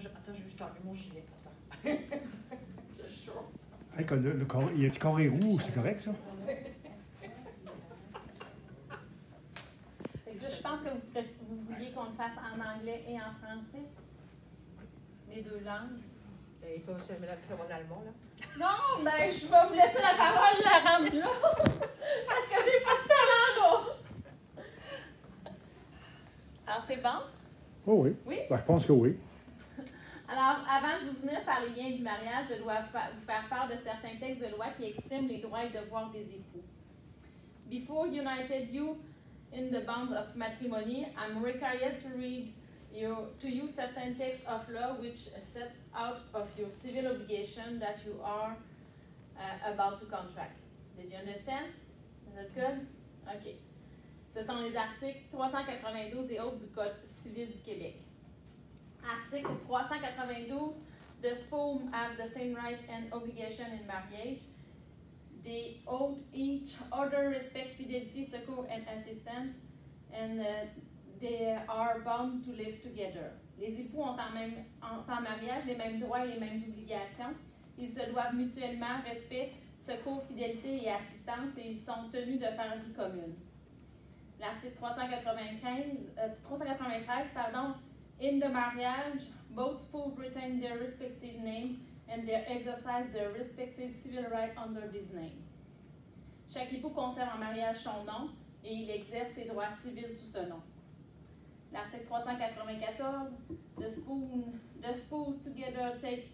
Attends, je vais juste enlever mon gilet. Attends. J'ai chaud. Hey, il y a du carré rouge, c'est correct, ça? Je pense que vous vouliez qu'on le fasse en anglais et en français. Les deux langues. Il faut que je me faire mon allemand, là. Non, ben, je vais vous laisser la parole, la rendue là. Parce que j'ai pas ce talent, là. Alors, c'est bon? Oh oui. Oui? Ben, je pense que oui. Alors, avant de vous unir par les liens du mariage, je dois vous faire part de certains textes de loi qui expriment les droits et devoirs des époux. Before united you in the bonds of matrimony, I'm required to read to you certain texts of law which set out of your civil obligation that you are about to contract. Did you understand? Is that good? OK. Ce sont les articles 392 et autres du Code civil du Québec. Article 392, the spouse have the same rights and obligation in marriage. They owe each other respect, fidelity, secours, and assistance, and they are bound to live together. Les époux ont en mariage les mêmes droits et les mêmes obligations. Ils se doivent mutuellement respect, secours, fidélité et assistance, et ils sont tenus de faire vie commune. L'article 393, pardon. In the marriage, both spouses retain their respective name and they exercise their respective civil rights under this name. Chaque époux conserve en mariage son nom et il exerce ses droits civils sous ce nom. L'article 394, the spouse together take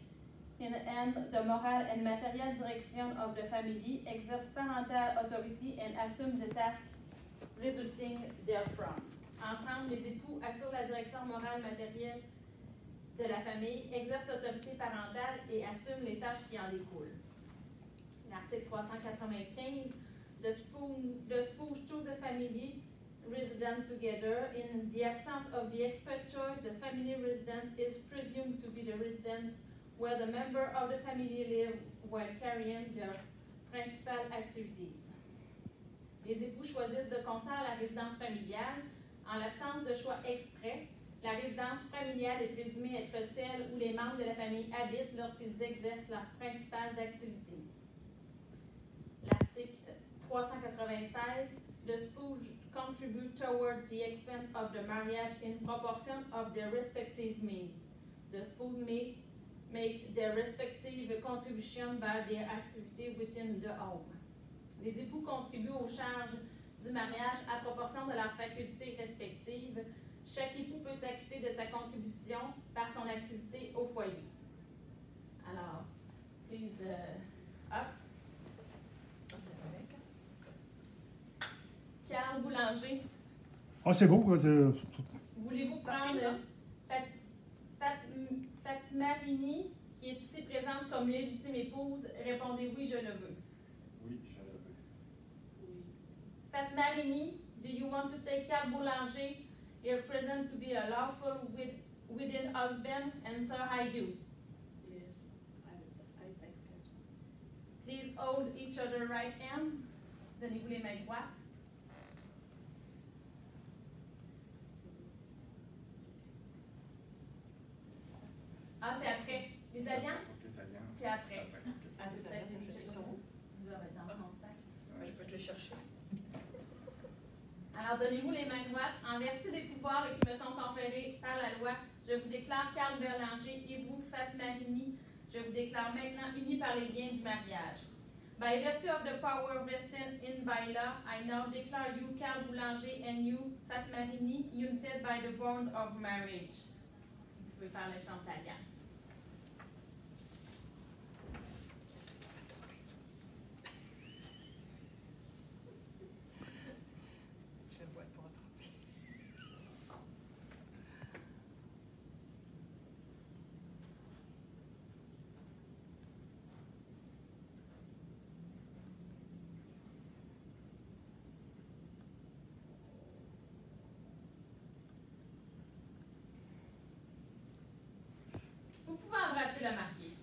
in hand the moral and material direction of the family, exerce parental authority and assume the task resulting therefrom. Ensemble, les époux assurent la direction morale matérielle de la famille, exercent l'autorité parentale et assument les tâches qui en découlent. L'article 395, the spouse choose a family resident together. In the absence of the express choice, the family residence is presumed to be the residence where the member of the family live while carrying their principal activities. Les époux choisissent de concert la résidence familiale. En l'absence de choix exprès, la résidence familiale est présumée être celle où les membres de la famille habitent lorsqu'ils exercent leurs principales activités. L'article 396, the spouse contribute toward the expense of the marriage in proportion of their respective means. The spouse may make their respective contribution by their activity within the home. Les époux contribuent aux charges du mariage à proportion de leurs facultés respectives. Chaque époux peut s'acquitter de sa contribution par son activité au foyer. Alors, please, up. Carl Boulanger. Ah, c'est beau. Voulez-vous prendre Fatima Rini, qui est ici présente comme légitime épouse? Répondez oui, je le veux. Oui, je le veux. Fatima Rini, do you want to take Carl Boulanger here present to be a lawful within husband? Answer, I do. Yes, I take it. Please hold each other right hand. Donnez-vous les mains droites. Ah, c'est après. Les alliances? Les alliances. C'est après. Ah, des alliances, ils sont où? Ils doivent être dans son sac. Je peux te le chercher. Alors, donnez-vous les mains droites. En vertu des pouvoirs qui me sont conférés par la loi, je vous déclare Carl Boulanger et vous, Fatima Rini, je vous déclare maintenant unis par les liens du mariage. By virtue of the power vested in by law, I now declare you, Carl Boulanger, and you, Fatima Rini, united by the bonds of marriage. Vous pouvez faire le chant d'alliance. Je vois pas. Vous pouvez embrasser le marié.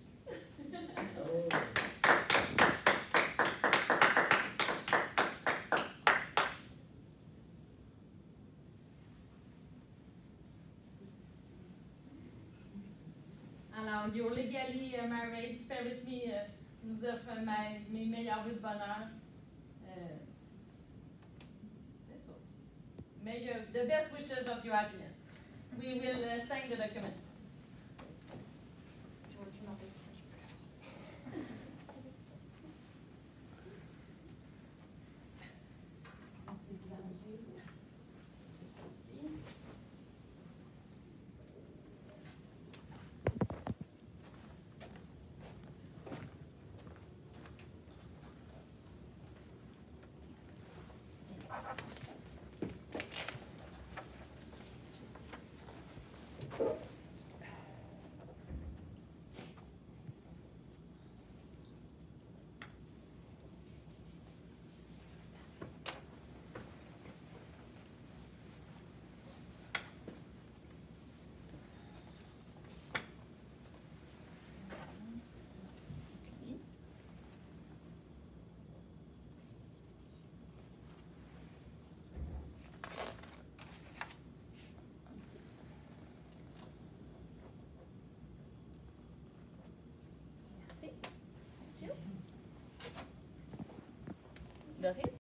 now you're legally married. Spirit me, je vous offre mes meilleurs vœux de bonheur. C'est ça. The best wishes of your happiness. We will sign the document. Tu vois plus m'embêter. Merci Boulanger. Juste ici. Merci. Doris?